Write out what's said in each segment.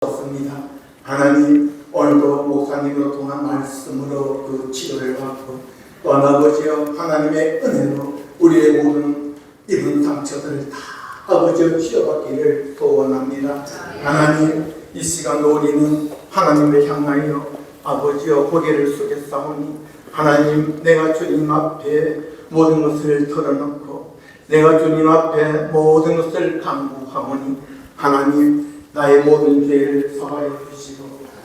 습니다. 하나님, 오늘도 목사님으로 통한 말씀으로 그 치료를 받고 또 아버지여 하나님의 은혜로 우리의 모든 입은 상처들을 다 아버지여 치료받기를 소원합니다. 하나님, 이 시간도 우리는 하나님을 향하여 아버지여 고개를 숙였사오니 하나님, 내가 주님 앞에 모든 것을 털어놓고 내가 주님 앞에 모든 것을 간구하오니 하나님, 나의 모든 죄를 사하여 주시고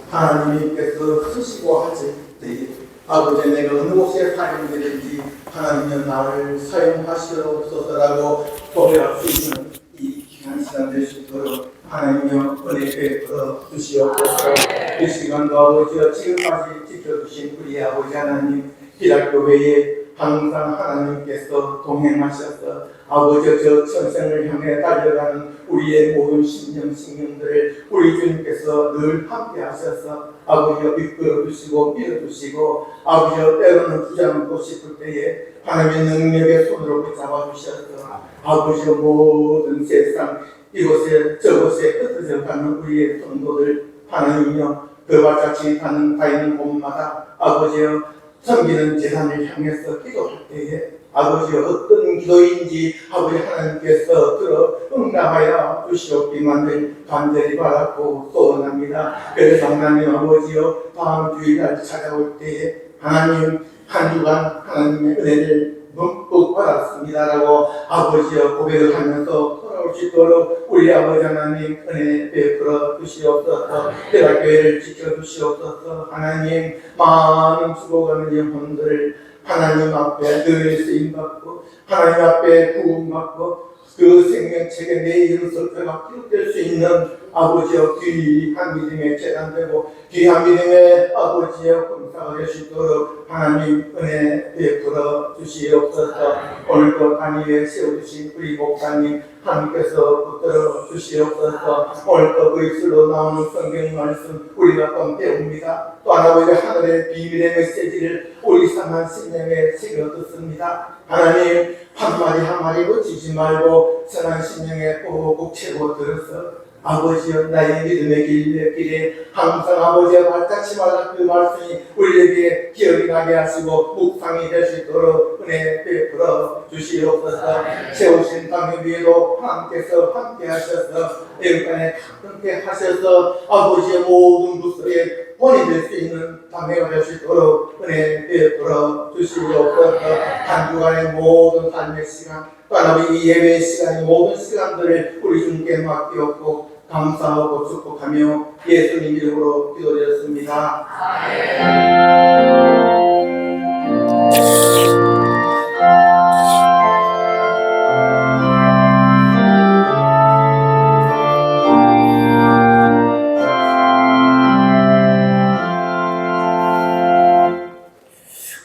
하나님께서 쓰시고 하실 때에 아버지 내가 어느 곳에 사용되든지 하나님은 나를 사용하시옵소서라고 고백할 수 있는 이 귀한 시간 될 수 있도록 하나님여 은혜 베풀어 주시옵소서. 이 시간도 아버지여 지금까지 지켜주신 우리 아버지 하나님, 기락교회에 항상 하나님께서 동행하셔서 아버지 저 천생을 향해 달려가는 우리의 모든 신령들을 우리 주님께서 늘 함께 하셔서 아버지여 이끌어 주시고 밀어주시고 아버지여 때로는 붙잡고 싶을 때에 하나님의 능력의 손으로 붙잡아 주셔서 아버지여 모든 세상 이곳에 저곳에 흩어져 가는 우리의 성도들 하나님이여 그와 같이 가는 곳마다 아버지여 섬기는 재산을 향해서 기도할 때에 아버지 어떤 기도인지 아버지 하나님께서 들어 응답하여 주시옵기만을 간절히 바라고 소원합니다. 그래서 하나님 아버지여 다음 주일날 찾아올 때에 하나님 한 주간 하나님의 은혜를 듬뿍 받았습니다라고 아버지여 고백을 하면서 돌아올 수 있도록 우리 아버지 하나님 은혜 베풀어 주시옵소서. 대학교회를 지켜주시옵소서. 하나님 많은 죽어가는 영혼들을 하나님 앞에 늘 쓰임받고 하나님 앞에 구원받고 그 생명책에 내 이름 설표가 기록될 수 있는 아버지여 귀한 믿음의 재단되고 귀한 믿음의 아버지여 검사가 될 수 있도록 하나님 은혜 베풀어 주시옵소서. 오늘도 단위에 세워주신 우리 목사님 하나님께서 붙들어 주시옵소서. 오늘도 그 입술로 나오는 성경 말씀 우리가 또 배웁니다. 또 아버지 하늘의 비밀의 메시지를 우리 상한 심령에 새겨 듣습니다. 하나님 한마디 한마디 놓치지 말고 선한 심령에 꼭꼭 채고 들어서 아버지여 나의 믿음의 길에 항상 아버지여 발자취마다 그 말씀이 우리에게 기억이 나게 하시고 묵상이 될 수 있도록 은혜 베풀어 주시옵소서. 세우신 땅 위에도 하나님께서 함께 하셔서 여기까지 함께 하셔서 아버지의 모든 부서에 본이 될 수 있는 담회가 될 수 있도록 은혜 베풀어 주시옵소서. 한 주간의 모든 삶의 시간 또 이 예배의 시간의 모든 시간들을 우리 주님께 맡기옵고 감사하고 축복하며 예수님 이름으로 기도드렸습니다.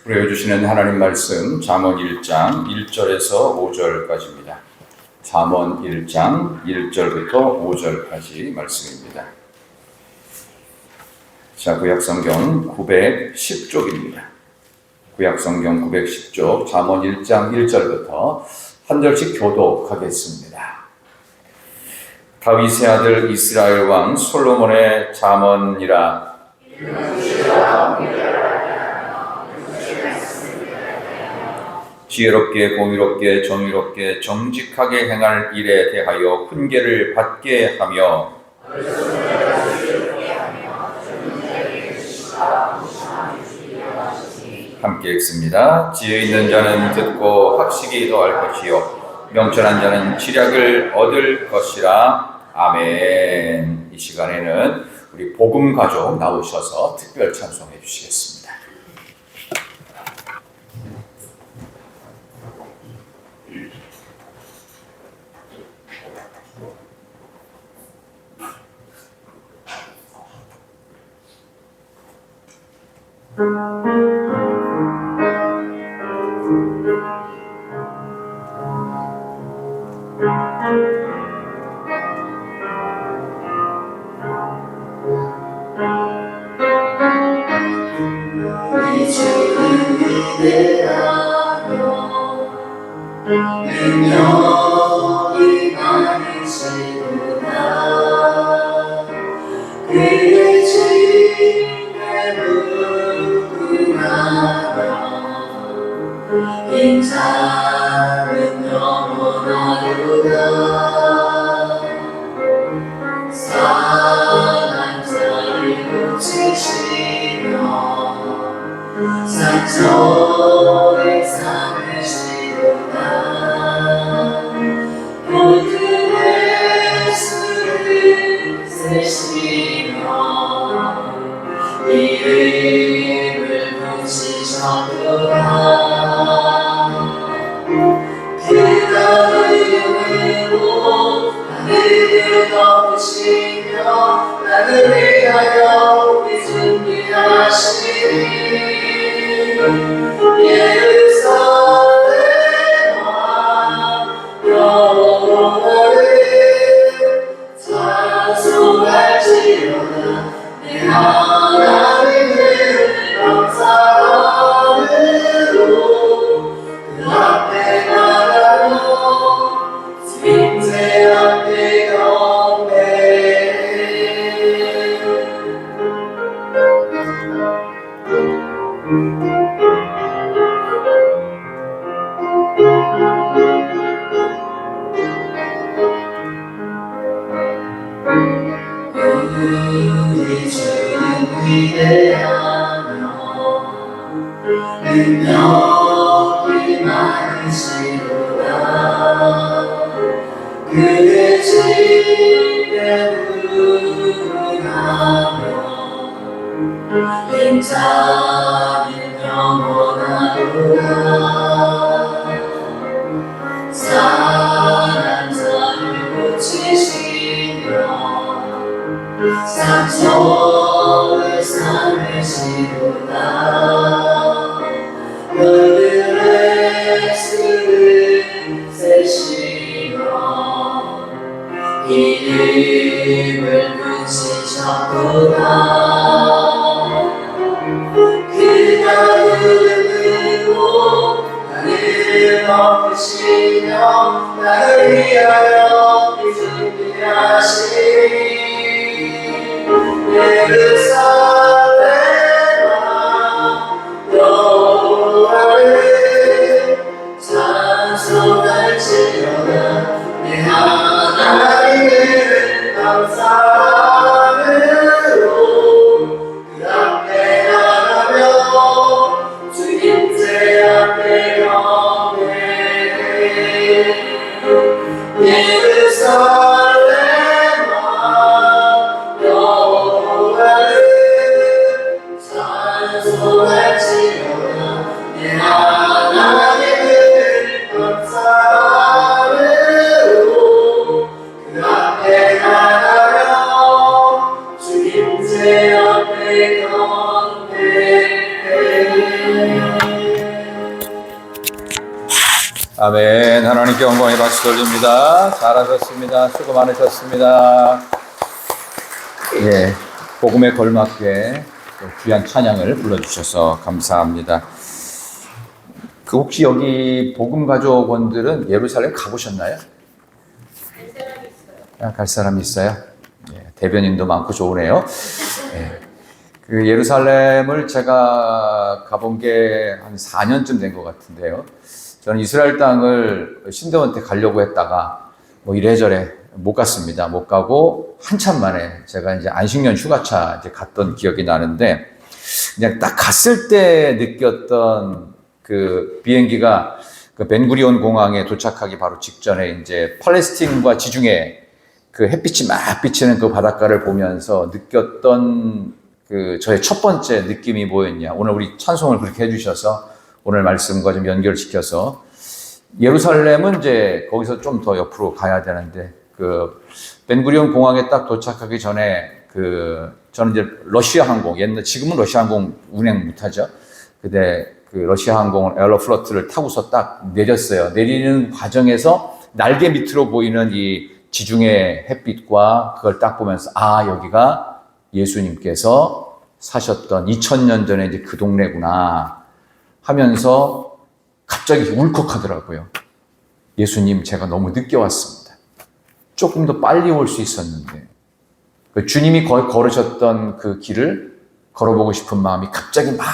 우리에게 주시는 하나님 말씀 잠언 1장 1절에서 5절까지입니다. 잠언 1장 1절부터 5절까지 말씀입니다. 자, 구약성경 910쪽입니다. 구약성경 910쪽 잠언 1장 1절부터 한 절씩 교독하겠습니다. 다윗의 아들 이스라엘 왕 솔로몬의 잠언이라. 지혜롭게 공의롭게 정의롭게 정직하게 행할 일에 대하여 훈계를 받게 하며 함께 읽습니다. 지혜 있는 자는 듣고 학식이 더할 것이요 명철한 자는 지략을 얻을 것이라. 아멘. 이 시간에는 우리 복음 가족 나오셔서 특별 찬송해 주시겠습니다. 능력이 많으시구나. 그의 주님의 무궁하며 인자는 영원하도다. 상한 자를 고치시며 상처를 삼으시도다. 모든 수를 쓰시며 이름을 붙이셨도다. 그날을 하늘을 덮으시며 나를 위하여 준비하시니 예루살렘아 영원하리 찬송할지어다. 내 하나님을 감사함으로 그 앞에 나가며 주님제 앞에 경배해. 우리 주는 위대하며 능력이 많으시도다. 그의 주님의 무궁하며 인자는 영원하도다. 상한 자를 고치시며 상처를 삼으시도다. 너들의 수를 세시며 이름을 붙이셨도다. 그날으로 하늘을 덮으시며 나를 위하여 준비하시니 예루살렘아 영원하리 찬송할지어다. 내 하나님을 감사함으로 그 앞에 나가며 주님제 앞에 경배해. 예루살렘아 영원하리 찬송할지어다. 내 하나님을 감사함으로 그 앞에 나가며 주님제 앞에 경배해. 아멘. 하나님께 영광의 박수 돌립니다. 잘하셨습니다. 수고 많으셨습니다. 예, 복음에 걸맞게 또 귀한 찬양을 불러주셔서 감사합니다. 그 혹시 여기 복음 가족원들은 예루살렘 가보셨나요? 갈 사람이 있어요. 예, 대변인도 많고 좋으네요. 예, 그 예루살렘을 제가 가본 게 한 4년쯤 된 것 같은데요. 저는 이스라엘 땅을 신대원 때 가려고 했다가 뭐 이래저래 못 갔습니다. 못 가고 한참 만에 제가 이제 안식년 휴가차 이제 갔던 기억이 나는데 그냥 딱 갔을 때 느꼈던 그 비행기가 그 벤구리온 공항에 도착하기 바로 직전에 이제 팔레스틴과 지중해 그 햇빛이 막 비치는 그 바닷가를 보면서 느꼈던 그 저의 첫 번째 느낌이 뭐였냐. 오늘 우리 찬송을 그렇게 해주셔서 오늘 말씀과 좀 연결시켜서 예루살렘은 이제 거기서 좀 더 옆으로 가야 되는데 그 벤구리온 공항에 딱 도착하기 전에 그 저는 이제 러시아 항공 옛날 지금은 러시아 항공 운행 못하죠. 근데 그 러시아 항공 에어로플로트를 타고서 딱 내렸어요. 내리는 과정에서 날개 밑으로 보이는 이 지중해 햇빛과 그걸 딱 보면서 아 여기가 예수님께서 사셨던 2000년 전에 이제 그 동네구나 하면서 갑자기 울컥하더라고요. 예수님 제가 너무 늦게 왔습니다. 조금 더 빨리 올 수 있었는데 그 주님이 걸으셨던 그 길을 걸어보고 싶은 마음이 갑자기 막,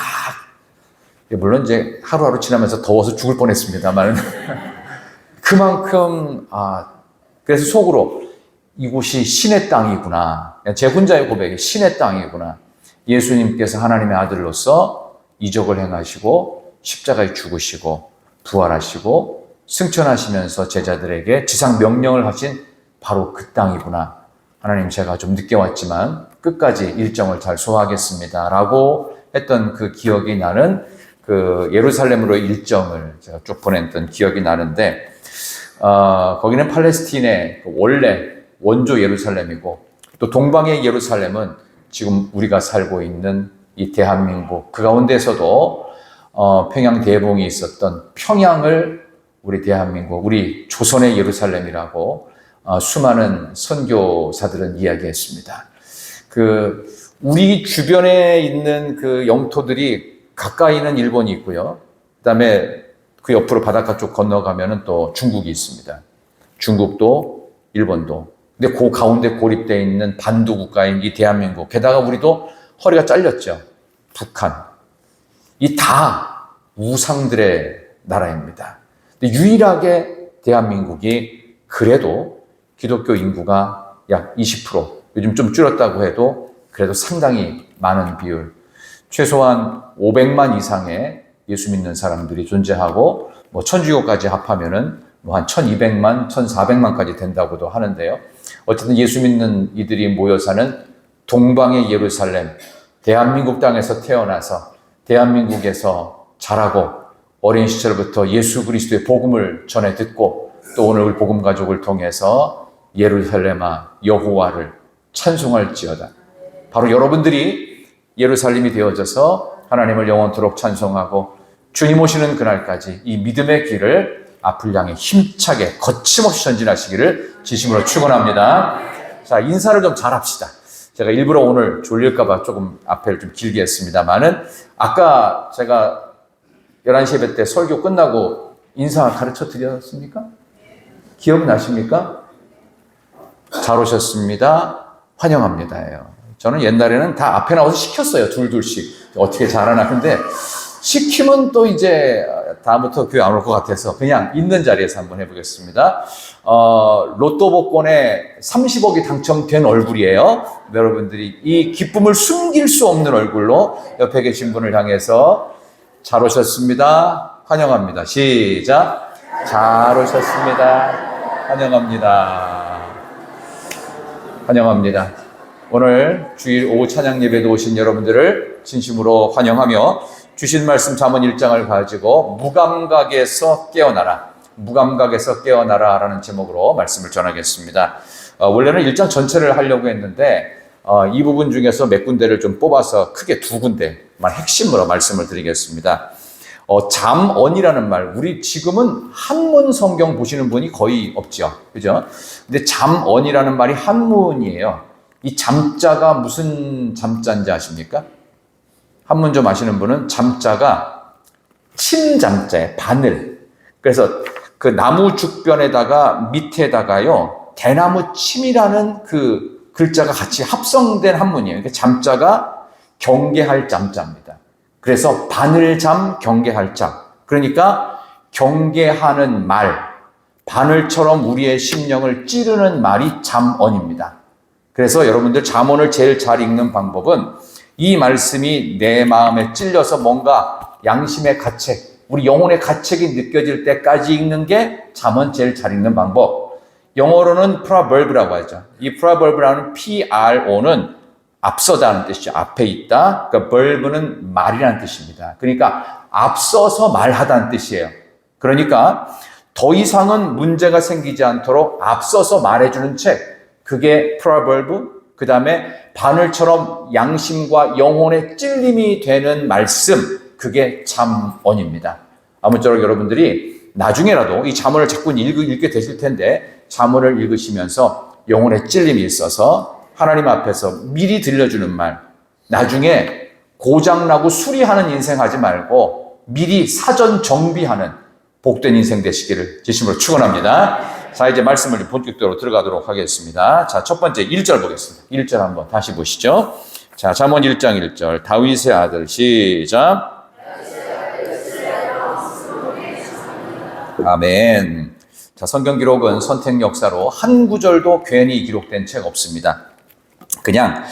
물론 이제 하루하루 지나면서 더워서 죽을 뻔했습니다만 그만큼 그래서 속으로 이곳이 신의 땅이구나. 제 혼자의 고백이 신의 땅이구나. 예수님께서 하나님의 아들로서 이적을 행하시고 십자가에 죽으시고 부활하시고 승천하시면서 제자들에게 지상 명령을 하신 바로 그 땅이구나. 하나님, 제가 좀 늦게 왔지만 끝까지 일정을 잘 소화하겠습니다 라고 했던 그 기억이 나는 그 예루살렘으로 일정을 제가 쭉 보냈던 기억이 나는데, 거기는 팔레스틴의 원래 원조 예루살렘이고, 또 동방의 예루살렘은 지금 우리가 살고 있는 이 대한민국, 그 가운데서도 평양 대봉이 있었던 평양을 우리 대한민국, 우리 조선의 예루살렘이라고 수많은 선교사들은 이야기했습니다. 우리 주변에 있는 그 영토들이 가까이는 일본이 있고요. 그다음에 그 옆으로 바닷가 쪽 건너가면은 또 중국이 있습니다. 중국도 일본도. 근데 그 가운데 고립되어 있는 반도 국가인 이 대한민국. 게다가 우리도 허리가 잘렸죠. 북한. 이 다 우상들의 나라입니다. 근데 유일하게 대한민국이 그래도 기독교 인구가 약 20%, 요즘 좀 줄었다고 해도 그래도 상당히 많은 비율, 최소한 500만 이상의 예수 믿는 사람들이 존재하고, 뭐 천주교까지 합하면은 뭐 한 1200만, 1400만까지 된다고도 하는데요. 어쨌든 예수 믿는 이들이 모여 사는 동방의 예루살렘, 대한민국 땅에서 태어나서 대한민국에서 자라고 어린 시절부터 예수 그리스도의 복음을 전해 듣고, 또 오늘 우리 복음 가족을 통해서 예루살렘아 여호와를 찬송할지어다. 바로 여러분들이 예루살렘이 되어져서 하나님을 영원토록 찬송하고 주님 오시는 그날까지 이 믿음의 길을 앞을 향해 힘차게 거침없이 전진하시기를 진심으로 축원합니다. 자, 인사를 좀 잘합시다. 제가 일부러 오늘 졸릴까봐 조금 앞에를 좀 길게 했습니다만은, 아까 제가 11시 예배 때 설교 끝나고 인사 가르쳐 드렸습니까? 기억나십니까? 잘 오셨습니다. 환영합니다예요. 저는 옛날에는 다 앞에 나와서 시켰어요. 둘씩. 어떻게 잘하나. 근데 시키면 또 이제 다음부터 교회 안 올 것 같아서 그냥 있는 자리에서 한번 해보겠습니다. 로또 복권에 30억이 당첨된 얼굴이에요. 여러분들이 이 기쁨을 숨길 수 없는 얼굴로 옆에 계신 분을 향해서 잘 오셨습니다. 환영합니다. 시작. 잘 오셨습니다. 환영합니다. 환영합니다. 오늘 주일 오후 찬양 예배도 오신 여러분들을 진심으로 환영하며 주신 말씀 잠언 1장을 가지고 무감각에서 깨어나라, 무감각에서 깨어나라 라는 제목으로 말씀을 전하겠습니다. 원래는 1장 전체를 하려고 했는데 이 부분 중에서 몇 군데를 좀 뽑아서 크게 2군데만 핵심으로 말씀을 드리겠습니다. 잠언이라는 말, 우리 지금은 한문 성경 보시는 분이 거의 없죠. 그죠? 근데 잠언이라는 말이 한문이에요. 이 잠자가 무슨 잠자인지 아십니까? 한문 좀 아시는 분은 잠자가 침잠자예요. 바늘. 그래서 그 나무 죽변에다가 밑에다가요, 대나무 침이라는 그 글자가 같이 합성된 한문이에요. 그러니까 잠자가 경계할 잠자입니다. 그래서 바늘잠, 경계할 잠. 그러니까 경계하는 말, 바늘처럼 우리의 심령을 찌르는 말이 잠언입니다. 그래서 여러분들 잠언을 제일 잘 읽는 방법은 이 말씀이 내 마음에 찔려서 뭔가 양심의 가책, 우리 영혼의 가책이 느껴질 때까지 읽는 게 잠언 제일 잘 읽는 방법. 영어로는 proverb라고 하죠. 이 proverb라는 PRO는 앞서다는 뜻이죠. 앞에 있다. 그러니까 verb는 말이라는 뜻입니다. 그러니까 앞서서 말하다는 뜻이에요. 그러니까 더 이상은 문제가 생기지 않도록 앞서서 말해주는 책, 그게 proverb, 그 다음에 바늘처럼 양심과 영혼의 찔림이 되는 말씀, 그게 잠언입니다. 아무쪼록 여러분들이 나중에라도 이 잠언을 자꾸 읽게 되실 텐데, 잠언을 읽으시면서 영혼의 찔림이 있어서 하나님 앞에서 미리 들려주는 말, 나중에 고장나고 수리하는 인생 하지 말고 미리 사전 정비하는 복된 인생 되시기를 진심으로 축원합니다. 자, 이제 말씀을 본격적으로 들어가도록 하겠습니다. 자, 첫 번째 1절 보겠습니다. 1절 한번 다시 보시죠. 자, 잠언 1장 1절. 다윗의 아들, 시작. 아멘. 자, 성경 기록은 선택 역사로 한 구절도 괜히 기록된 책 없습니다. 그냥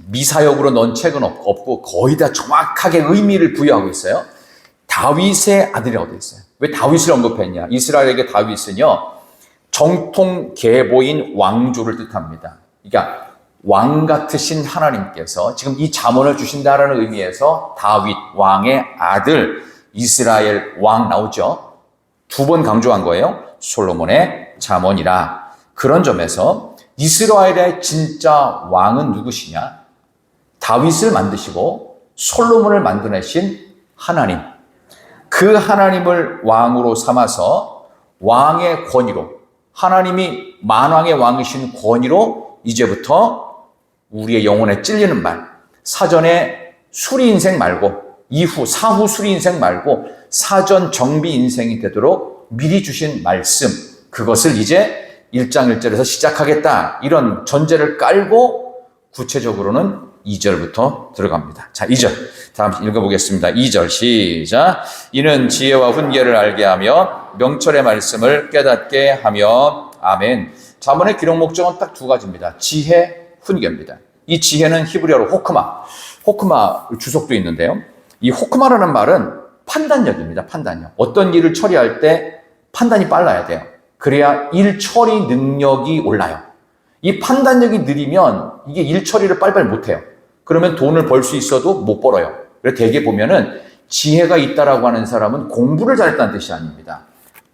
미사역으로 넣은 책은 없고 거의 다 정확하게 의미를 부여하고 있어요. 다윗의 아들이라고 되어 있어요. 왜 다윗을 언급했냐? 이스라엘에게 다윗은요, 정통 계보인 왕조를 뜻합니다. 그러니까 왕 같으신 하나님께서 지금 이 잠언을 주신다라는 의미에서 다윗 왕의 아들, 이스라엘 왕 나오죠. 2번 강조한 거예요. 솔로몬의 잠언이라. 그런 점에서 이스라엘의 진짜 왕은 누구시냐? 다윗을 만드시고 솔로몬을 만드내신 하나님. 그 하나님을 왕으로 삼아서 왕의 권위로, 하나님이 만왕의 왕이신 권위로 이제부터 우리의 영혼에 찔리는 말, 사전에 수리 인생 말고 사후 수리 인생 말고 사전 정비 인생이 되도록 미리 주신 말씀, 그것을 이제 1장 1절에서 시작하겠다, 이런 전제를 깔고 구체적으로는 2절부터 들어갑니다. 자, 2절 다음 읽어보겠습니다. 2절 시작. 이는 지혜와 훈계를 알게 하며 명철의 말씀을 깨닫게 하며. 아멘. 잠언의 기록 목적은 딱 2가지입니다. 지혜, 훈계입니다. 이 지혜는 히브리어로 호크마 주석도 있는데요. 이 호크마라는 말은 판단력입니다. 판단력. 어떤 일을 처리할 때 판단이 빨라야 돼요. 그래야 일 처리 능력이 올라요. 이 판단력이 느리면 이게 일 처리를 빨리빨리 못해요. 그러면 돈을 벌 수 있어도 못 벌어요. 그래서 대개 보면은 지혜가 있다라고 하는 사람은 공부를 잘했다는 뜻이 아닙니다.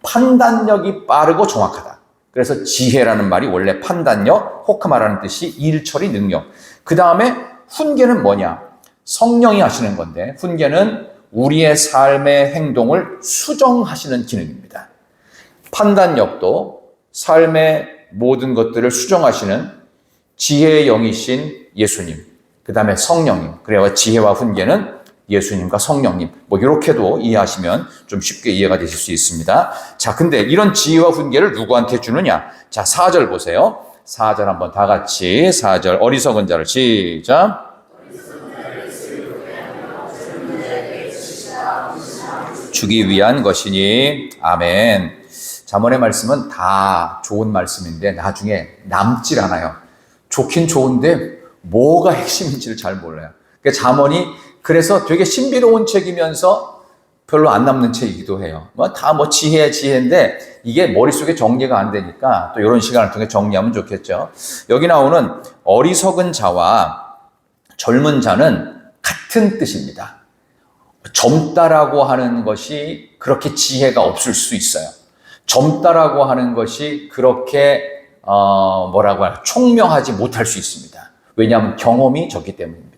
판단력이 빠르고 정확하다. 그래서 지혜라는 말이 원래 판단력, 호크마라는 뜻이 일 처리 능력. 그 다음에 훈계는 뭐냐? 성령이 하시는 건데, 훈계는 우리의 삶의 행동을 수정하시는 기능입니다. 판단력도 삶의 모든 것들을 수정하시는 지혜의 영이신 예수님, 그 다음에 성령님. 그래야 지혜와 훈계는 예수님과 성령님. 이렇게도 이해하시면 좀 쉽게 이해가 되실 수 있습니다. 자, 근데 이런 지혜와 훈계를 누구한테 주느냐? 자, 4절 보세요. 4절 한번 다 같이 4절 어리석은 자를 시작. 주기 위한 것이니. 아멘. 잠언의 말씀은 다 좋은 말씀인데 나중에 남질 않아요. 좋긴 좋은데 뭐가 핵심인지를 잘 몰라요. 그러니까 잠언이 그래서 되게 신비로운 책이면서 별로 안 남는 책이기도 해요. 다 지혜인데 이게 머릿속에 정리가 안 되니까 또 이런 시간을 통해 정리하면 좋겠죠. 여기 나오는 어리석은 자와 젊은 자는 같은 뜻입니다. 젊다라고 하는 것이 그렇게 지혜가 없을 수 있어요. 젊다라고 하는 것이 그렇게 총명하지 못할 수 있습니다. 왜냐하면 경험이 적기 때문입니다.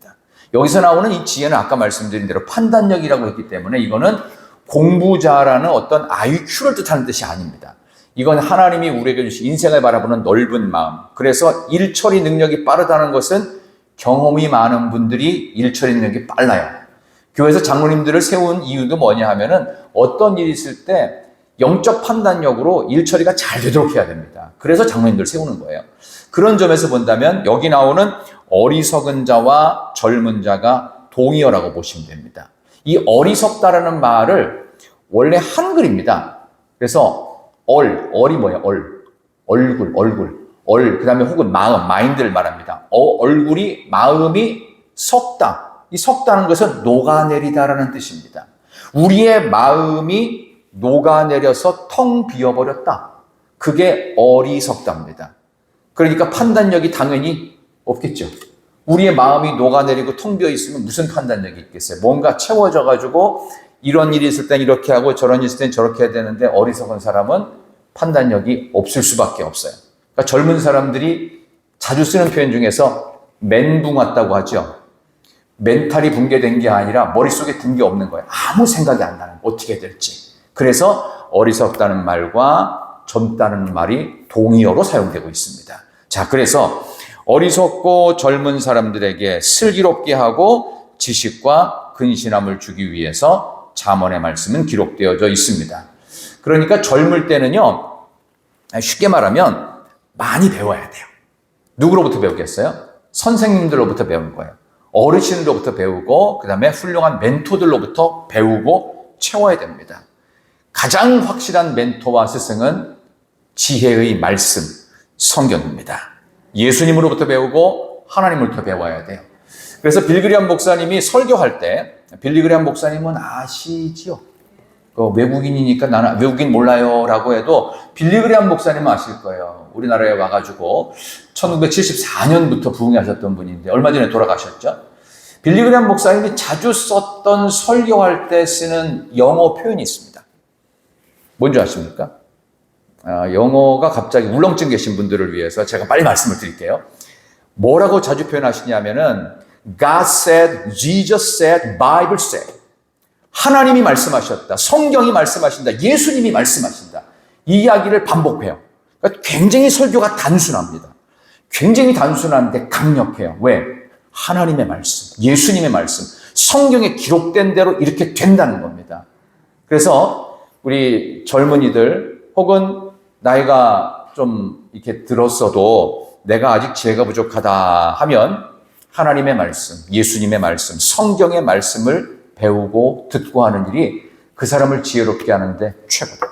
여기서 나오는 이 지혜는 아까 말씀드린 대로 판단력이라고 했기 때문에 이거는 공부자라는 어떤 IQ를 뜻하는 뜻이 아닙니다. 이건 하나님이 우리에게 주신 인생을 바라보는 넓은 마음. 그래서 일처리 능력이 빠르다는 것은 경험이 많은 분들이 일처리 능력이 빨라요. 교회에서 장로님들을 세운 이유도 뭐냐 하면은 어떤 일이 있을 때 영적 판단력으로 일처리가 잘 되도록 해야 됩니다. 그래서 장로님들을 세우는 거예요. 그런 점에서 본다면 여기 나오는 어리석은 자와 젊은 자가 동의어라고 보시면 됩니다. 이 어리석다라는 말을 원래 한글입니다. 그래서 얼이 뭐예요? 얼굴, 그 다음에 혹은 마음, 마인드를 말합니다. 얼굴이, 마음이 썩다. 이 썩다는 것은 녹아내리다라는 뜻입니다. 우리의 마음이 녹아내려서 텅 비어버렸다. 그게 어리석답니다. 그러니까 판단력이 당연히 없겠죠. 우리의 마음이 녹아내리고 텅 비어 있으면 무슨 판단력이 있겠어요? 뭔가 채워져가지고 이런 일이 있을 땐 이렇게 하고 저런 일이 있을 땐 저렇게 해야 되는데 어리석은 사람은 판단력이 없을 수밖에 없어요. 그러니까 젊은 사람들이 자주 쓰는 표현 중에서 멘붕 왔다고 하죠. 멘탈이 붕괴된 게 아니라 머릿속에 든 게 없는 거예요. 아무 생각이 안 나는 거예요. 어떻게 해야 될지. 그래서 어리석다는 말과 젊다는 말이 동의어로 사용되고 있습니다. 자, 그래서 어리석고 젊은 사람들에게 슬기롭게 하고 지식과 근신함을 주기 위해서 잠언의 말씀은 기록되어져 있습니다. 그러니까 젊을 때는요, 쉽게 말하면 많이 배워야 돼요. 누구로부터 배우겠어요? 선생님들로부터 배우는 거예요. 어르신들로부터 배우고 그 다음에 훌륭한 멘토들로부터 배우고 채워야 됩니다. 가장 확실한 멘토와 스승은 지혜의 말씀, 성경입니다. 예수님으로부터 배우고 하나님으로부터 배워야 돼요. 그래서 빌그리암 목사님이 설교할 때, 빌리그리암 목사님은 아시지요? 외국인이니까 나는 외국인 몰라요 라고 해도 빌리그리암 목사님은 아실 거예요. 우리나라에 와가지고 1974년부터 부흥하셨던 분인데 얼마 전에 돌아가셨죠. 빌리그리암 목사님이 자주 썼던 설교할 때 쓰는 영어 표현이 있습니다. 뭔지 아십니까? 영어가 갑자기 울렁증 계신 분들을 위해서 제가 빨리 말씀을 드릴게요. 뭐라고 자주 표현하시냐면은 God said, Jesus said, Bible said. 하나님이 말씀하셨다. 성경이 말씀하신다. 예수님이 말씀하신다. 이 이야기를 반복해요. 그러니까 굉장히 설교가 단순합니다. 굉장히 단순한데 강력해요. 왜? 하나님의 말씀, 예수님의 말씀, 성경에 기록된 대로 이렇게 된다는 겁니다. 그래서 우리 젊은이들 혹은 나이가 좀 이렇게 들었어도 내가 아직 지혜가 부족하다 하면 하나님의 말씀, 예수님의 말씀, 성경의 말씀을 배우고 듣고 하는 일이 그 사람을 지혜롭게 하는데 최고다.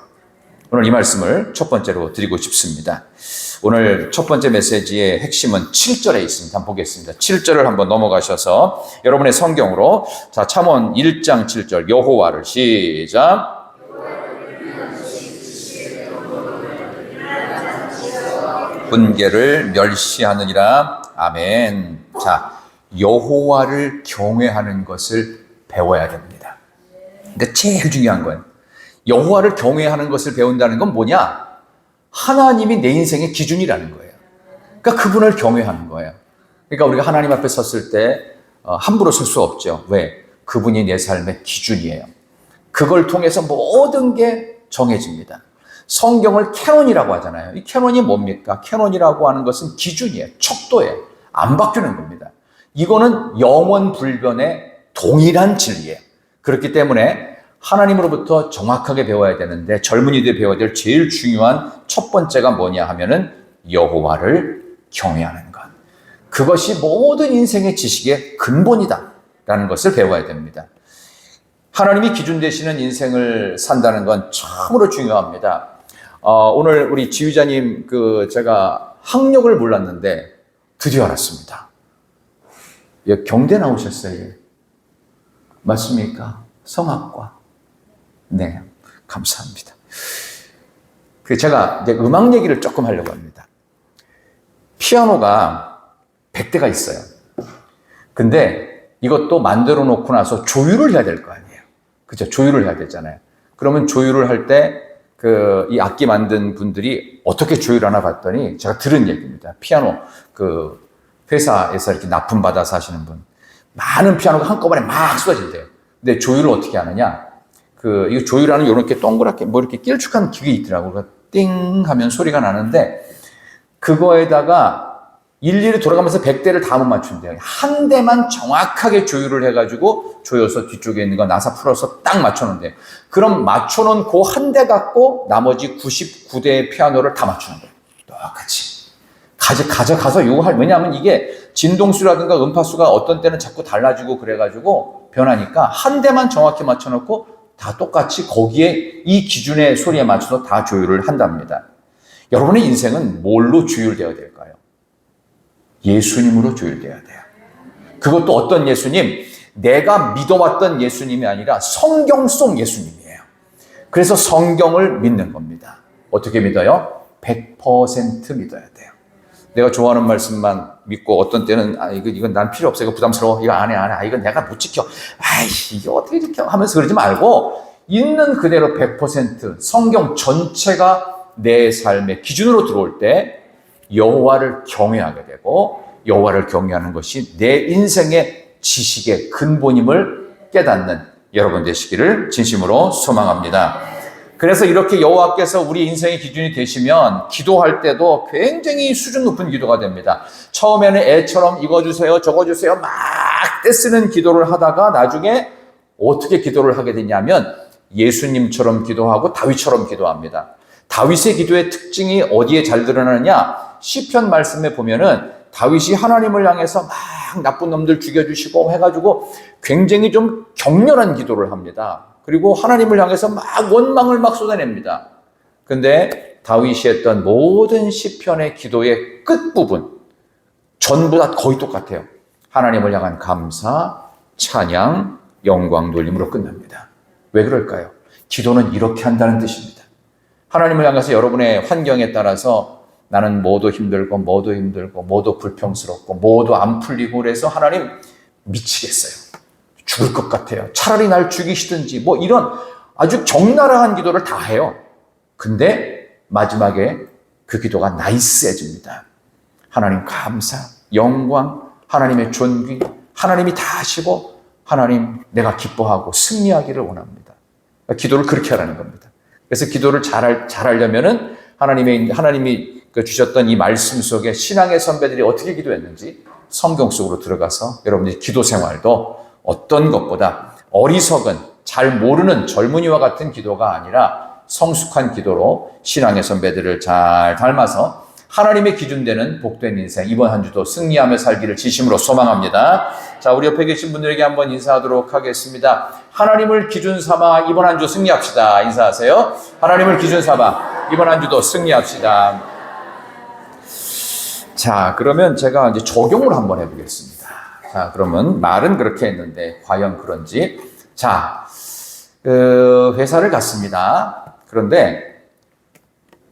오늘 이 말씀을 첫 번째로 드리고 싶습니다. 오늘 첫 번째 메시지의 핵심은 7절에 있습니다. 한번 보겠습니다. 7절을 한번 넘어가셔서 여러분의 성경으로 자 잠언 1장 7절 여호와를 시작. 분계를 멸시하느니라. 아멘. 자, 여호와를 경외하는 것을 배워야 됩니다. 그러니까 제일 중요한 건 여호와를 경외하는 것을 배운다는 건 뭐냐? 하나님이 내 인생의 기준이라는 거예요. 그러니까 그분을 경외하는 거예요. 그러니까 우리가 하나님 앞에 섰을 때 함부로 설 수 없죠. 왜? 그분이 내 삶의 기준이에요. 그걸 통해서 모든 게 정해집니다. 성경을 캐논이라고 하잖아요. 이 캐논이 뭡니까? 캐논이라고 하는 것은 기준이에요. 척도예요. 안 바뀌는 겁니다. 이거는 영원 불변의 동일한 진리예요. 그렇기 때문에 하나님으로부터 정확하게 배워야 되는데 젊은이들이 배워야 될 제일 중요한 첫 번째가 뭐냐 하면은 여호와를 경외하는 것. 그것이 모든 인생의 지식의 근본이다라는 것을 배워야 됩니다. 하나님이 기준 되시는 인생을 산다는 건 참으로 중요합니다. 오늘 우리 지휘자님 제가 학력을 몰랐는데 드디어 알았습니다. 경대 나오셨어요. 맞습니까? 성악과. 네, 감사합니다. 제가 이제 음악 얘기를 조금 하려고 합니다. 피아노가 100대가 있어요. 근데 이것도 만들어 놓고 나서 조율을 해야 될 거 아니에요. 그죠? 조율을 해야 되잖아요. 그러면 조율을 할 때 이 악기 만든 분들이 어떻게 조율하나 봤더니 제가 들은 얘기입니다. 피아노 회사에서 이렇게 납품받아서 하시는 분. 많은 피아노가 한꺼번에 막 쏟아진대요. 근데 조율을 어떻게 하느냐? 이거 조율하는 이렇게 동그랗게 이렇게 길쭉한 기계 있더라고요. 띵 하면 소리가 나는데 그거에다가 일일이 돌아가면서 100대를 다 못 맞춘대요. 한 대만 정확하게 조율을 해가지고 조여서 뒤쪽에 있는 거 나사 풀어서 딱 맞춰놓는대요. 그럼 맞춰놓은 그 한 대 갖고 나머지 99대의 피아노를 다 맞추는 거예요. 똑같이. 가져가서 왜냐하면 이게 진동수라든가 음파수가 어떤 때는 자꾸 달라지고 그래가지고 변하니까 한 대만 정확히 맞춰놓고 다 똑같이 거기에 이 기준의 소리에 맞춰서 다 조율을 한답니다. 여러분의 인생은 뭘로 조율되어야 될까요? 예수님으로 조율되어야 돼요. 그것도 어떤 예수님? 내가 믿어왔던 예수님이 아니라 성경 속 예수님이에요. 그래서 성경을 믿는 겁니다. 어떻게 믿어요? 100% 믿어야 돼요. 내가 좋아하는 말씀만 믿고 어떤 때는 이건 난 필요 없어. 이거 부담스러워. 이거 안 해. 이건 내가 못 지켜. 이게 어떻게 지켜? 하면서 그러지 말고 있는 그대로 100% 성경 전체가 내 삶의 기준으로 들어올 때 여호와를 경외하게 되고 여호와를 경외하는 것이 내 인생의 지식의 근본임을 깨닫는 여러분 되시기를 진심으로 소망합니다. 그래서 이렇게 여호와께서 우리 인생의 기준이 되시면 기도할 때도 굉장히 수준 높은 기도가 됩니다. 처음에는 애처럼 이거 주세요 저거 주세요 막 떼쓰는 기도를 하다가 나중에 어떻게 기도를 하게 되냐면 예수님처럼 기도하고 다윗처럼 기도합니다. 다윗의 기도의 특징이 어디에 잘 드러나느냐? 시편 말씀에 보면은 다윗이 하나님을 향해서 막 나쁜 놈들 죽여주시고 해가지고 굉장히 좀 격렬한 기도를 합니다. 그리고 하나님을 향해서 막 원망을 막 쏟아냅니다. 근데 다윗이 했던 모든 시편의 기도의 끝부분 전부 다 거의 똑같아요. 하나님을 향한 감사, 찬양, 영광 돌림으로 끝납니다. 왜 그럴까요? 기도는 이렇게 한다는 뜻입니다. 하나님을 향해서 여러분의 환경에 따라서 나는 뭐도 힘들고 뭐도 불평스럽고 뭐도 안 풀리고 그래서 하나님 미치겠어요. 죽을 것 같아요. 차라리 날 죽이시든지 뭐 이런 아주 적나라한 기도를 다 해요. 근데 마지막에 그 기도가 나이스해집니다. 하나님 감사, 영광, 하나님의 존귀, 하나님이 다 하시고 하나님 내가 기뻐하고 승리하기를 원합니다. 기도를 그렇게 하라는 겁니다. 그래서 기도를 잘하려면은 하나님이 주셨던 이 말씀 속에 신앙의 선배들이 어떻게 기도했는지 성경 속으로 들어가서 여러분들이 기도 생활도 어떤 것보다 어리석은 잘 모르는 젊은이와 같은 기도가 아니라 성숙한 기도로 신앙의 선배들을 잘 닮아서 하나님의 기준되는 복된 인생 이번 한 주도 승리하며 살기를 진심으로 소망합니다. 자, 우리 옆에 계신 분들에게 한번 인사하도록 하겠습니다. 하나님을 기준 삼아 이번 한 주 승리합시다. 인사하세요. 하나님을 기준 삼아 이번 한 주도 승리합시다. 자, 그러면 제가 이제 적용을 한번 해보겠습니다. 자, 그러면 말은 그렇게 했는데 과연 그런지. 자, 회사를 갔습니다. 그런데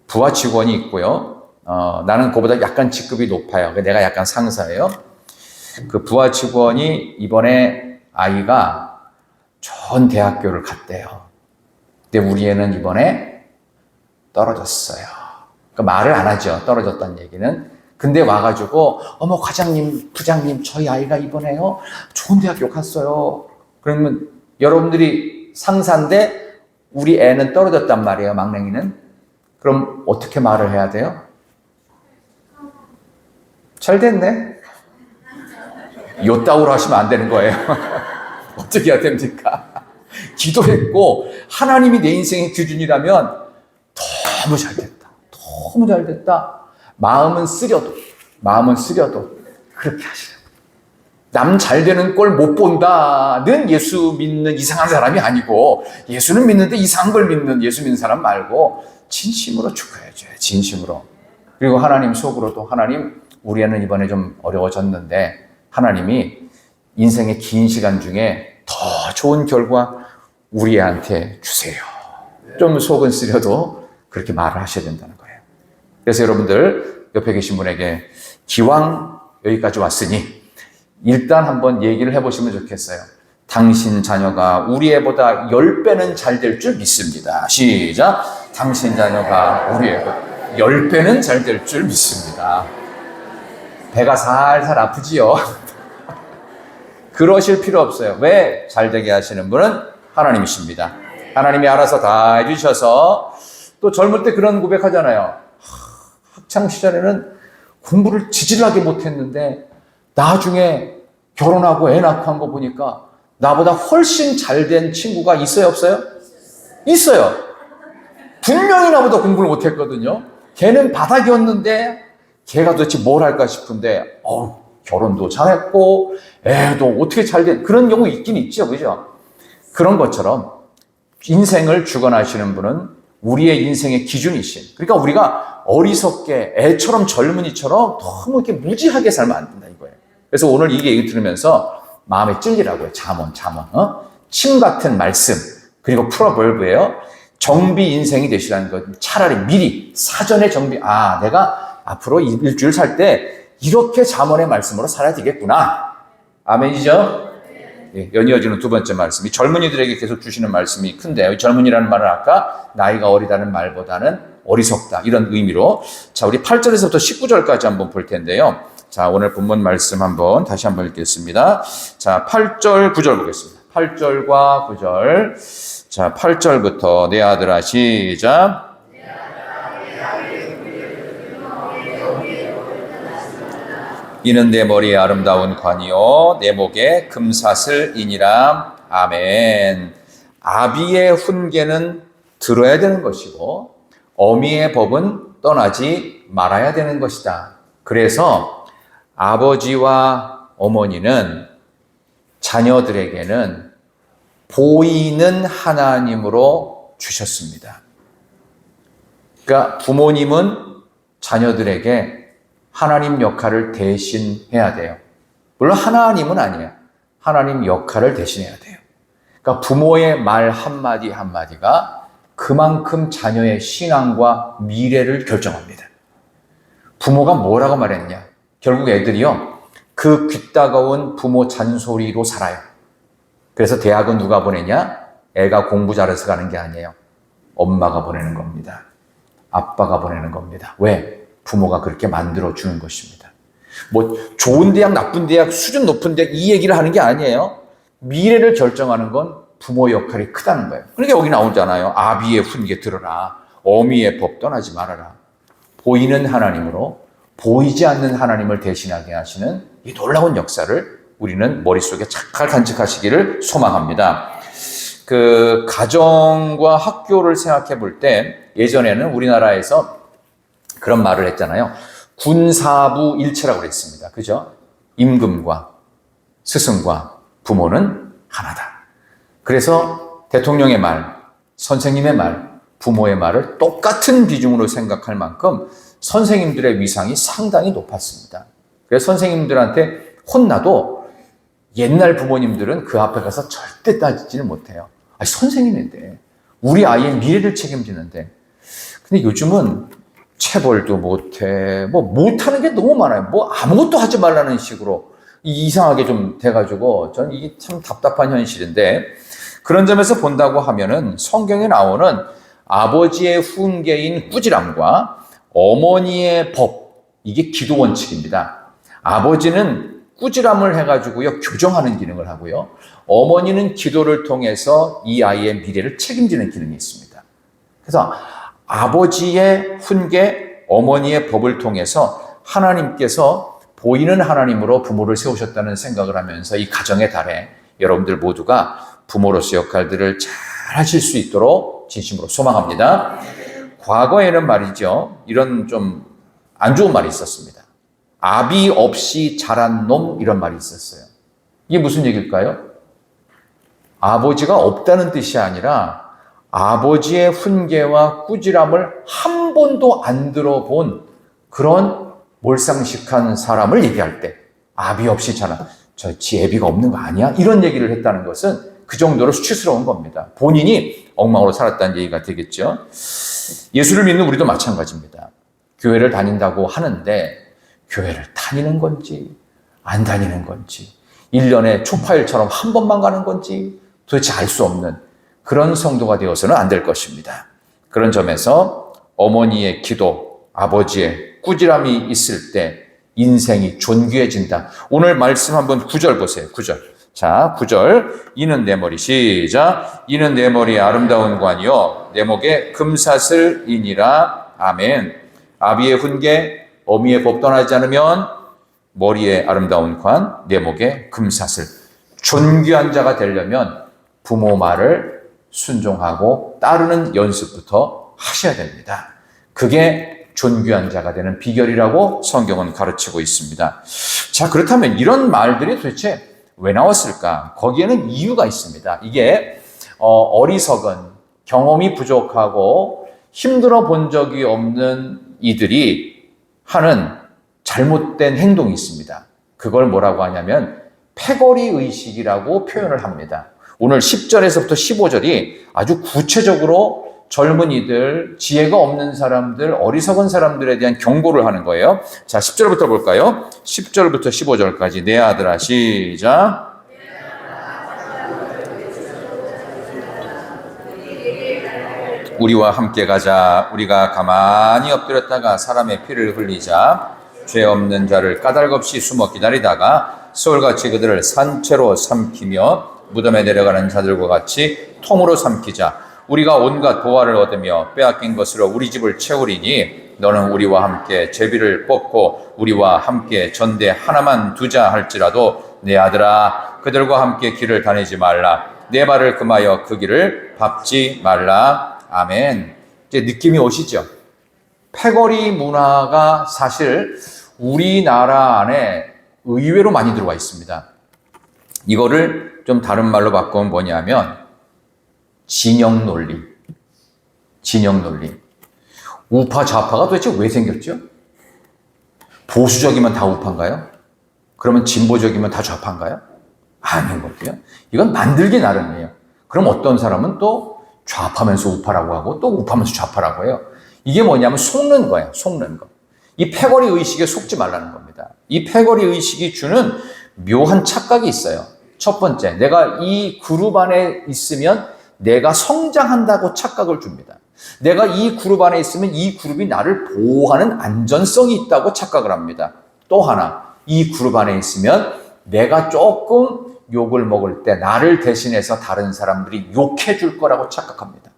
부하 직원이 있고요. 나는 그보다 약간 직급이 높아요. 내가 약간 상사예요. 그 부하 직원이 이번에 아이가 좋은 대학교를 갔대요. 근데 우리 애는 이번에 떨어졌어요. 그러니까 말을 안 하죠. 떨어졌다는 얘기는. 근데 와가지고 어머 과장님, 부장님 저희 아이가 이번에요 좋은 대학교 갔어요. 그러면 여러분들이 상사인데 우리 애는 떨어졌단 말이에요. 막냉이는. 그럼 어떻게 말을 해야 돼요? 잘 됐네. 요따구로 하시면 안 되는 거예요. 어떻게 해야 됩니까? 기도했고 하나님이 내 인생의 기준이라면 너무 잘 됐다. 너무 잘 됐다. 마음은 쓰려도 그렇게 하시라고. 남 잘 되는 꼴 못 본다는 예수 믿는 이상한 사람이 아니고 예수는 믿는데 이상한 걸 믿는 예수 믿는 사람 말고 진심으로 축하해줘요. 진심으로. 그리고 하나님 속으로도 하나님 우리 애는 이번에 좀 어려워졌는데 하나님이 인생의 긴 시간 중에 더 좋은 결과 우리 애한테 주세요. 좀 속은 쓰려도 그렇게 말을 하셔야 된다는 거예요. 그래서 여러분들 옆에 계신 분에게 기왕 여기까지 왔으니 일단 한번 얘기를 해보시면 좋겠어요. 당신 자녀가 우리 애보다 10배는 잘 될 줄 믿습니다. 시작. 당신 자녀가 우리 애보다 10배는 잘 될 줄 믿습니다. 배가 살살 아프지요. 그러실 필요 없어요. 왜? 잘 되게 하시는 분은 하나님이십니다. 하나님이 알아서 다 해주셔서 또 젊을 때 그런 고백하잖아요. 학창 시절에는 공부를 지질하게 못했는데 나중에 결혼하고 애 낳고 한 거 보니까 나보다 훨씬 잘된 친구가 있어요, 없어요? 있어요. 분명히 나보다 공부를 못했거든요. 걔는 바닥이었는데 걔가 도대체 뭘 할까 싶은데 결혼도 잘했고 애도 어떻게 잘된 그런 경우 있긴 있죠, 그죠? 그런 것처럼 인생을 주관하시는 분은 우리의 인생의 기준이신. 그러니까 우리가 어리석게 애처럼 젊은이처럼 너무 이렇게 무지하게 살면 안 된다 이거예요. 그래서 오늘 이 얘기 들으면서 마음에 찔리라고요. 잠언. 침 같은 말씀. 그리고 프로벌브예요. 정비 인생이 되시라는 것. 차라리 미리 사전에 정비. 내가 앞으로 일주일 살 때 이렇게 잠언의 말씀으로 살아야 되겠구나. 아멘이죠? 예, 연이어지는 두 번째 말씀이 젊은이들에게 계속 주시는 말씀이 큰데 젊은이라는 말은 아까 나이가 어리다는 말보다는 어리석다 이런 의미로 자 우리 8절에서부터 19절까지 한번 볼 텐데요. 자 오늘 본문 말씀 한번 다시 한번 읽겠습니다. 자 8절 9절 보겠습니다. 8절과 9절 자 8절부터 내 아들아 시작 이는 내 머리에 아름다운 관이요 내 목에 금사슬이니라. 아멘. 아비의 훈계는 들어야 되는 것이고 어미의 법은 떠나지 말아야 되는 것이다. 그래서 아버지와 어머니는 자녀들에게는 보이는 하나님으로 주셨습니다. 그러니까 부모님은 자녀들에게 하나님 역할을 대신해야 돼요. 물론 하나님은 아니에요. 하나님 역할을 대신해야 돼요. 그러니까 부모의 말 한마디 한마디가 그만큼 자녀의 신앙과 미래를 결정합니다. 부모가 뭐라고 말했냐? 결국 애들이요, 그 귀따가운 부모 잔소리로 살아요. 그래서 대학은 누가 보내냐? 애가 공부 잘해서 가는 게 아니에요. 엄마가 보내는 겁니다. 아빠가 보내는 겁니다. 왜? 부모가 그렇게 만들어주는 것입니다. 뭐 좋은 대학, 나쁜 대학, 수준 높은 대학 이 얘기를 하는 게 아니에요. 미래를 결정하는 건 부모 역할이 크다는 거예요. 그러니까 여기 나오잖아요. 아비의 훈계 들어라. 어미의 법 떠나지 말아라. 보이는 하나님으로 보이지 않는 하나님을 대신하게 하시는 이 놀라운 역사를 우리는 머릿속에 잘 간직하시기를 소망합니다. 그 가정과 학교를 생각해 볼 때 예전에는 우리나라에서 그런 말을 했잖아요. 군사부 일체라고 그랬습니다. 그죠? 임금과 스승과 부모는 하나다. 그래서 대통령의 말, 선생님의 말, 부모의 말을 똑같은 비중으로 생각할 만큼 선생님들의 위상이 상당히 높았습니다. 그래서 선생님들한테 혼나도 옛날 부모님들은 그 앞에 가서 절대 따지지는 못해요. 아니, 선생님인데, 우리 아이의 미래를 책임지는데. 근데 요즘은 체벌도 못해, 뭐 못하는 게 너무 많아요. 뭐 아무것도 하지 말라는 식으로 이상하게 좀 돼가지고 전 이게 참 답답한 현실인데, 그런 점에서 본다고 하면은 성경에 나오는 아버지의 훈계인 꾸지람과 어머니의 법, 이게 기도 원칙입니다. 아버지는 꾸지람을 해가지고요, 교정하는 기능을 하고요. 어머니는 기도를 통해서 이 아이의 미래를 책임지는 기능이 있습니다. 그래서 아버지의 훈계, 어머니의 법을 통해서 하나님께서 보이는 하나님으로 부모를 세우셨다는 생각을 하면서 이 가정의 달에 여러분들 모두가 부모로서 역할들을 잘 하실 수 있도록 진심으로 소망합니다. 과거에는 말이죠, 이런 좀 안 좋은 말이 있었습니다. 아비 없이 자란 놈, 이런 말이 있었어요. 이게 무슨 얘기일까요? 아버지가 없다는 뜻이 아니라 아버지의 훈계와 꾸지람을 한 번도 안 들어본 그런 몰상식한 사람을 얘기할 때, 아비 없이 자란, 지 애비가 없는 거 아니야? 이런 얘기를 했다는 것은 그 정도로 수치스러운 겁니다. 본인이 엉망으로 살았다는 얘기가 되겠죠. 예수를 믿는 우리도 마찬가지입니다. 교회를 다닌다고 하는데 교회를 다니는 건지 안 다니는 건지, 1년에 초파일처럼 한 번만 가는 건지 도대체 알 수 없는 그런 성도가 되어서는 안 될 것입니다. 그런 점에서 어머니의 기도, 아버지의 꾸지람이 있을 때 인생이 존귀해진다. 오늘 말씀 한번 9절 보세요. 9절. 자, 9절. 이는 내 머리, 시작. 이는 내 머리의 아름다운 관이요 내 목에 금사슬이니라. 아멘. 아비의 훈계, 어미의 법 떠나지 않으면 머리에 아름다운 관, 내 목에 금사슬. 존귀한 자가 되려면 부모 말을 순종하고 따르는 연습부터 하셔야 됩니다. 그게 존귀한 자가 되는 비결이라고 성경은 가르치고 있습니다. 자, 그렇다면 이런 말들이 도대체 왜 나왔을까? 거기에는 이유가 있습니다. 이게 어리석은, 경험이 부족하고 힘들어 본 적이 없는 이들이 하는 잘못된 행동이 있습니다. 그걸 뭐라고 하냐면 패거리 의식이라고 표현을 합니다. 오늘 10절에서부터 15절이 아주 구체적으로 젊은이들, 지혜가 없는 사람들, 어리석은 사람들에 대한 경고를 하는 거예요. 자, 10절부터 볼까요? 10절부터 15절까지. 내 아들아, 시작. 우리와 함께 가자. 우리가 가만히 엎드렸다가 사람의 피를 흘리자. 죄 없는 자를 까닭없이 숨어 기다리다가 서울같이 그들을 산채로 삼키며 무덤에 내려가는 자들과 같이 통으로 삼키자. 우리가 온갖 보화를 얻으며 빼앗긴 것으로 우리 집을 채우리니 너는 우리와 함께 제비를 뽑고 우리와 함께 전대 하나만 두자 할지라도 내 아들아, 그들과 함께 길을 다니지 말라. 내 발을 금하여 그 길을 밟지 말라. 아멘. 이제 느낌이 오시죠? 패거리 문화가 사실 우리나라 안에 의외로 많이 들어와 있습니다. 이거를 좀 다른 말로 바꾸면 뭐냐면 진영 논리. 진영 논리. 우파 좌파가 도대체 왜 생겼죠? 보수적이면 다 우파인가요? 그러면 진보적이면 다 좌파인가요? 아닌 거고요. 이건 만들기 나름이에요. 그럼 어떤 사람은 또 좌파면서 우파라고 하고 또 우파면서 좌파라고 해요. 이게 뭐냐면 속는 거예요. 속는 거. 이 패거리 의식에 속지 말라는 겁니다. 이 패거리 의식이 주는 묘한 착각이 있어요. 첫 번째, 내가 이 그룹 안에 있으면 내가 성장한다고 착각을 줍니다. 내가 이 그룹 안에 있으면 이 그룹이 나를 보호하는 안전성이 있다고 착각을 합니다. 또 하나, 이 그룹 안에 있으면 내가 조금 욕을 먹을 때 나를 대신해서 다른 사람들이 욕해 줄 거라고 착각합니다.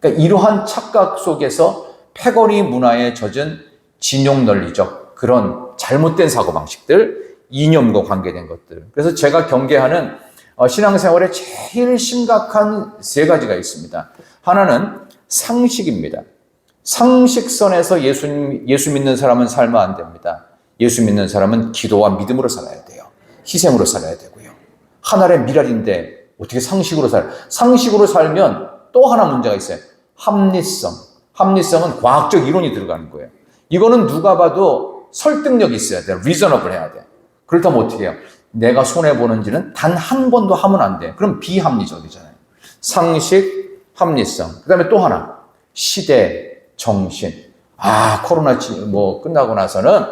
그러니까 이러한 착각 속에서 패거리 문화에 젖은 진용 논리적 그런 잘못된 사고방식들, 이념과 관계된 것들. 그래서 제가 경계하는 신앙생활에 제일 심각한 세 가지가 있습니다. 하나는 상식입니다. 상식선에서 예수 믿는 사람은 살면 안 됩니다. 예수 믿는 사람은 기도와 믿음으로 살아야 돼요. 희생으로 살아야 되고요. 하나의 미랄인데 어떻게 상식으로 상식으로 살면 또 하나 문제가 있어요. 합리성. 합리성은 과학적 이론이 들어가는 거예요. 이거는 누가 봐도 설득력이 있어야 돼요. 리저너블 해야 돼. 그렇다면 어떻게 해요? 내가 손해보는지는 단 한 번도 하면 안 돼. 그럼 비합리적이잖아요. 상식, 합리성. 그 다음에 또 하나. 시대, 정신. 코로나 끝나고 나서는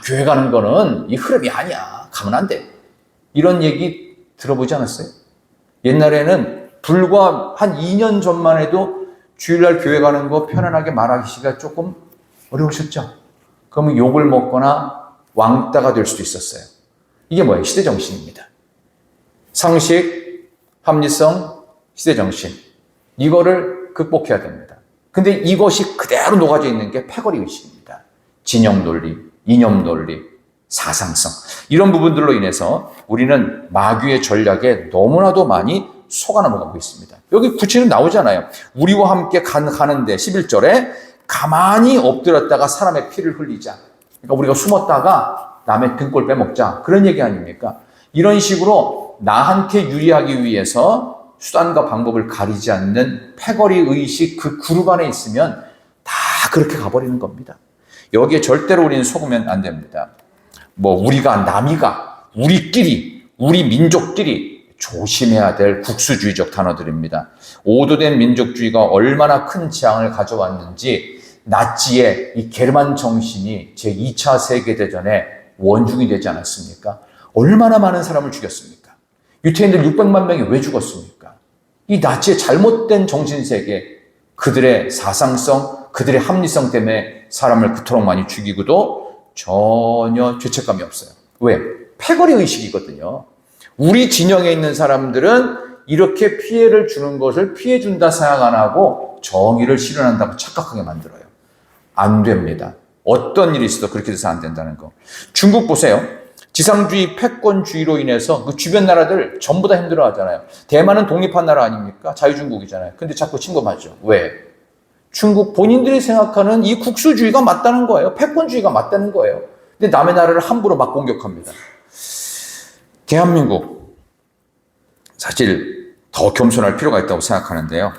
교회 가는 거는 이 흐름이 아니야. 가면 안 돼. 이런 얘기 들어보지 않았어요? 옛날에는 불과 한 2년 전만 해도 주일날 교회 가는 거 편안하게 말하기가 조금 어려우셨죠? 그러면 욕을 먹거나 왕따가 될 수도 있었어요. 이게 뭐예요? 시대정신입니다. 상식, 합리성, 시대정신. 이거를 극복해야 됩니다. 근데 이것이 그대로 녹아져 있는 게 패거리 의식입니다. 진영 논리, 이념 논리, 사상성. 이런 부분들로 인해서 우리는 마귀의 전략에 너무나도 많이 속아 넘어가고 있습니다. 여기 구체로 나오잖아요. 우리와 함께 가는데 11절에 가만히 엎드렸다가 사람의 피를 흘리자. 그러니까 우리가 숨었다가 남의 등골 빼먹자. 그런 얘기 아닙니까? 이런 식으로 나한테 유리하기 위해서 수단과 방법을 가리지 않는 패거리 의식 그 그룹 안에 있으면 다 그렇게 가버리는 겁니다. 여기에 절대로 우리는 속으면 안 됩니다. 우리가, 남이가, 우리끼리, 우리 민족끼리 조심해야 될 국수주의적 단어들입니다. 오도된 민족주의가 얼마나 큰 재앙을 가져왔는지 나치의 이 게르만 정신이 제2차 세계대전에 원흉이 되지 않았습니까? 얼마나 많은 사람을 죽였습니까? 유태인들 600만 명이 왜 죽었습니까? 이 나치의 잘못된 정신세계, 그들의 사상성, 그들의 합리성 때문에 사람을 그토록 많이 죽이고도 전혀 죄책감이 없어요. 왜? 패거리 의식이거든요. 우리 진영에 있는 사람들은 이렇게 피해를 주는 것을 피해준다 생각 안 하고 정의를 실현한다고 착각하게 만들어요. 안 됩니다. 어떤 일이 있어도 그렇게 돼서 안 된다는 거. 중국 보세요. 지상주의, 패권주의로 인해서 그 주변 나라들 전부 다 힘들어하잖아요. 대만은 독립한 나라 아닙니까? 자유중국이잖아요. 근데 자꾸 침범하죠. 왜? 중국 본인들이 생각하는 이 국수주의가 맞다는 거예요. 패권주의가 맞다는 거예요. 근데 남의 나라를 함부로 막 공격합니다. 대한민국 사실 더 겸손할 필요가 있다고 생각하는데요.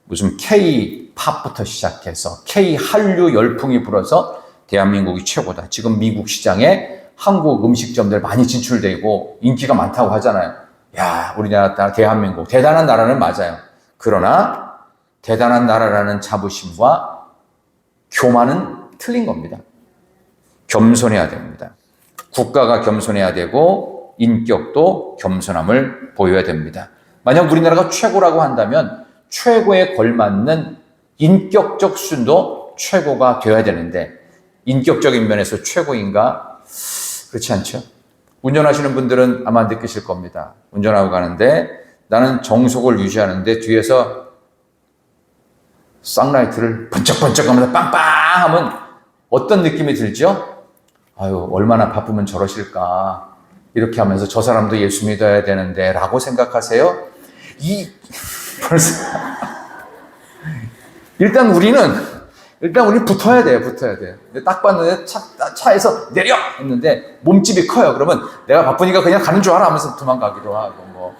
무슨 K-팝부터 시작해서 K-한류 열풍이 불어서 대한민국이 최고다. 지금 미국 시장에 한국 음식점들 많이 진출되고 인기가 많다고 하잖아요. 야, 우리나라 대한민국 대단한 나라는 맞아요. 그러나 대단한 나라라는 자부심과 교만은 틀린 겁니다. 겸손해야 됩니다. 국가가 겸손해야 되고 인격도 겸손함을 보여야 됩니다. 만약 우리나라가 최고라고 한다면 최고에 걸맞는 인격적 수준도 최고가 되어야 되는데 인격적인 면에서 최고인가? 그렇지 않죠? 운전하시는 분들은 아마 느끼실 겁니다. 운전하고 가는데 나는 정속을 유지하는데 뒤에서 쌍라이트를 번쩍번쩍 하면서 빵빵 하면 어떤 느낌이 들죠? 아유, 얼마나 바쁘면 저러실까. 이렇게 하면서 저 사람도 예수 믿어야 되는데 라고 생각하세요? 벌써 일단 우리는 붙어야 돼요. 근데 딱 봤는데 차에서 내려! 했는데 몸집이 커요. 그러면 내가 바쁘니까 그냥 가는 줄 알아 하면서 도망가기도 하고 뭐.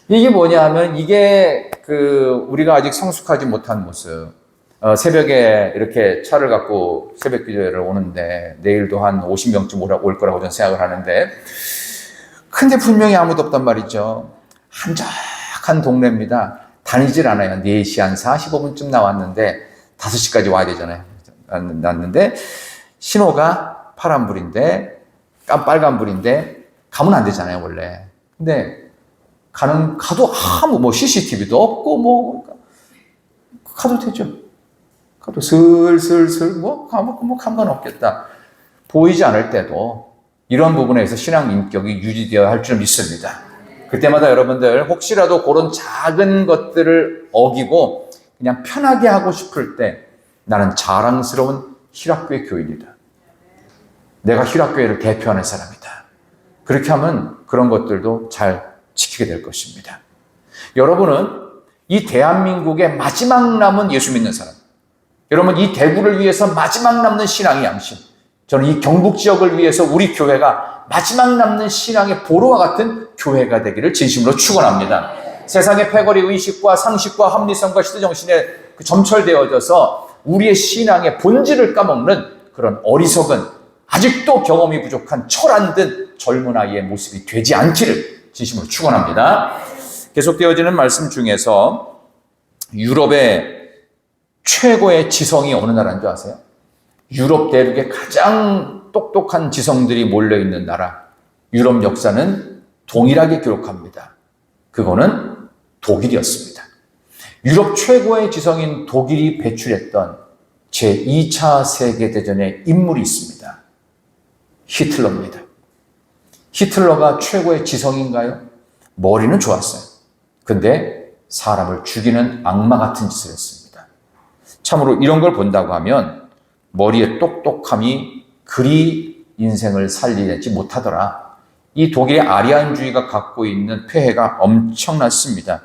이게 뭐냐 하면 이게 우리가 아직 성숙하지 못한 모습. 새벽에 이렇게 차를 갖고 새벽 기도회를 오는데 내일도 한 50명쯤 올 거라고 저는 생각을 하는데 근데 분명히 아무도 없단 말이죠. 한적한 동네입니다. 다니질 않아요. 4시 한 45분쯤 나왔는데 5시까지 와야 되잖아요. 났는데 신호가 파란불인데 빨간불인데 가면 안 되잖아요 원래. 근데 가도 아무 CCTV도 없고 가도 되죠. 가도 슬슬슬 상관없겠다. 보이지 않을 때도 이런 부분에서 신앙 인격이 유지되어야 할 줄 믿습니다. 그때마다 여러분들 혹시라도 그런 작은 것들을 어기고 그냥 편하게 하고 싶을 때 나는 자랑스러운 희락교회 교인이다. 내가 희락교회를 대표하는 사람이다. 그렇게 하면 그런 것들도 잘 지키게 될 것입니다. 여러분은 이 대한민국의 마지막 남은 예수 믿는 사람, 여러분 이 대구를 위해서 마지막 남는 신앙의 양심, 저는 이 경북 지역을 위해서 우리 교회가 마지막 남는 신앙의 보로와 같은 교회가 되기를 진심으로 축원합니다. 세상의 패거리 의식과 상식과 합리성과 시대정신에 점철되어져서 우리의 신앙의 본질을 까먹는 그런 어리석은 아직도 경험이 부족한 철안든 젊은 아이의 모습이 되지 않기를 진심으로 축원합니다. 계속되어지는 말씀 중에서 유럽의 최고의 지성이 어느 나라인 줄 아세요? 유럽 대륙에 가장 똑똑한 지성들이 몰려있는 나라, 유럽 역사는 동일하게 기록합니다. 그거는 독일이었습니다. 유럽 최고의 지성인 독일이 배출했던 제2차 세계대전의 인물이 있습니다. 히틀러입니다. 히틀러가 최고의 지성인가요? 머리는 좋았어요. 근데 사람을 죽이는 악마 같은 짓을 했습니다. 참으로 이런 걸 본다고 하면 머리의 똑똑함이 그리 인생을 살리지 못하더라. 이 독일의 아리안주의가 갖고 있는 폐해가 엄청났습니다.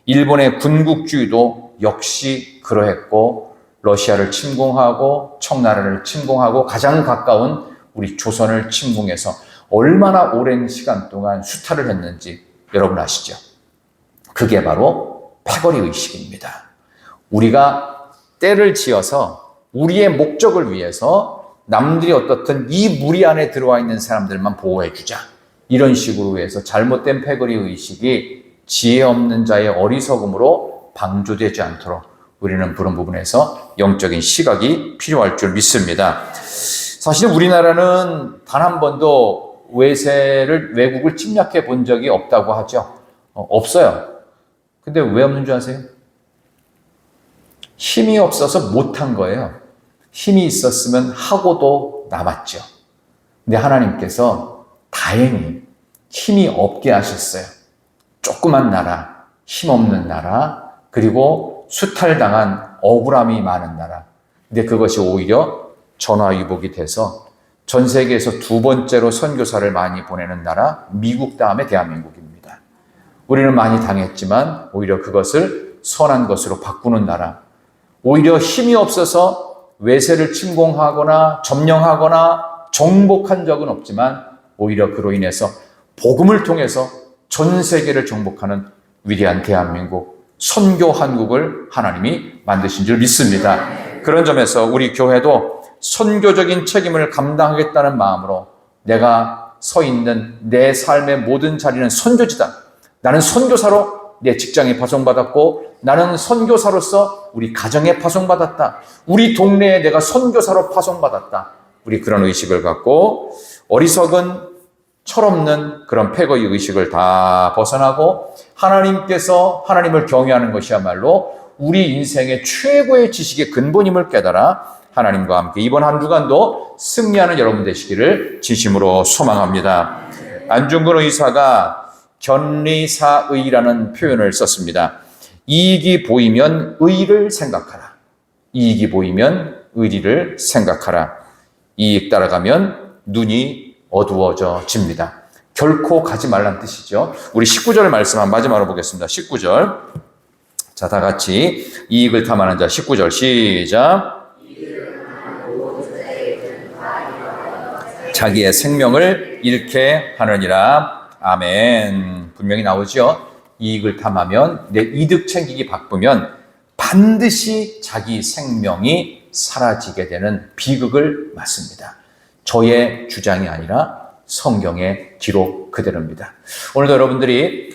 일본의 군국주의도 역시 그러했고 러시아를 침공하고 청나라를 침공하고 가장 가까운 우리 조선을 침공해서 얼마나 오랜 시간 동안 수탈을 했는지 여러분 아시죠? 그게 바로 패거리 의식입니다. 우리가 때를 지어서 우리의 목적을 위해서 남들이 어떻든 이 무리 안에 들어와 있는 사람들만 보호해주자. 이런 식으로 해서 잘못된 패거리 의식이 지혜 없는 자의 어리석음으로 방조되지 않도록 우리는 그런 부분에서 영적인 시각이 필요할 줄 믿습니다. 사실 우리나라는 단 한 번도 외국을 침략해 본 적이 없다고 하죠. 없어요. 근데 왜 없는 줄 아세요? 힘이 없어서 못한 거예요. 힘이 있었으면 하고도 남았죠. 근데 하나님께서 다행히 힘이 없게 하셨어요. 조그만 나라, 힘없는 나라, 그리고 수탈당한 억울함이 많은 나라. 근데 그것이 오히려 전화위복이 돼서 전 세계에서 2번째로 선교사를 많이 보내는 나라, 미국 다음에 대한민국입니다. 우리는 많이 당했지만 오히려 그것을 선한 것으로 바꾸는 나라. 오히려 힘이 없어서 외세를 침공하거나 점령하거나 정복한 적은 없지만 오히려 그로 인해서 복음을 통해서 전 세계를 정복하는 위대한 대한민국, 선교 한국을 하나님이 만드신 줄 믿습니다. 그런 점에서 우리 교회도 선교적인 책임을 감당하겠다는 마음으로 내가 서 있는 내 삶의 모든 자리는 선교지다. 나는 선교사로 내 직장에 파송받았고 나는 선교사로서 우리 가정에 파송받았다. 우리 동네에 내가 선교사로 파송받았다. 우리 그런 의식을 갖고 어리석은 철없는 그런 패거의 의식을 다 벗어나고 하나님께서 하나님을 경외하는 것이야말로 우리 인생의 최고의 지식의 근본임을 깨달아 하나님과 함께 이번 한 주간도 승리하는 여러분 되시기를 진심으로 소망합니다. 안중근 의사가 견리사의라는 표현을 썼습니다. 이익이 보이면 의를 생각하라. 이익이 보이면 의리를 생각하라. 이익 따라가면 눈이 어두워집니다. 결코 가지 말란 뜻이죠. 우리 19절 말씀 한 마지막으로 보겠습니다. 19절 자, 다 같이 이익을 탐하는 자 19절 시작. 자기의 생명을 잃게 하느니라. 아멘. 분명히 나오죠. 이익을 탐하면, 내 이득 챙기기 바쁘면 반드시 자기 생명이 사라지게 되는 비극을 맞습니다. 저의 주장이 아니라 성경의 기록 그대로입니다. 오늘도 여러분들이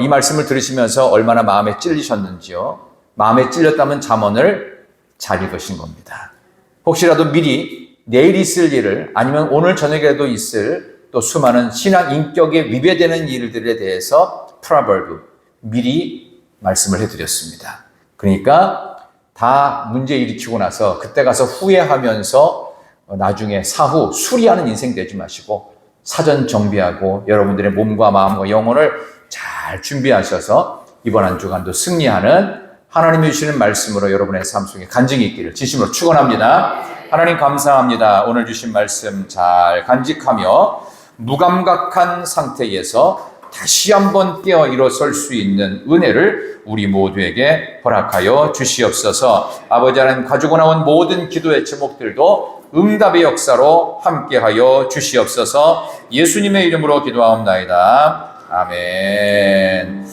이 말씀을 들으시면서 얼마나 마음에 찔리셨는지요. 마음에 찔렸다면 잠언을 잘 읽으신 겁니다. 혹시라도 미리 내일 있을 일을, 아니면 오늘 저녁에도 있을 또 수많은 신앙 인격에 위배되는 일들에 대해서 프로버브 미리 말씀을 해드렸습니다. 그러니까 다 문제 일으키고 나서 그때 가서 후회하면서 나중에 사후 수리하는 인생 되지 마시고 사전 정비하고 여러분들의 몸과 마음과 영혼을 잘 준비하셔서 이번 한 주간도 승리하는 하나님이 주시는 말씀으로 여러분의 삶 속에 간증이 있기를 진심으로 축원합니다. 하나님 감사합니다. 오늘 주신 말씀 잘 간직하며 무감각한 상태에서 다시 한번 깨어 일어설 수 있는 은혜를 우리 모두에게 허락하여 주시옵소서. 아버지 하나님, 가지고 나온 모든 기도의 제목들도 응답의 역사로 함께하여 주시옵소서. 예수님의 이름으로 기도하옵나이다. 아멘.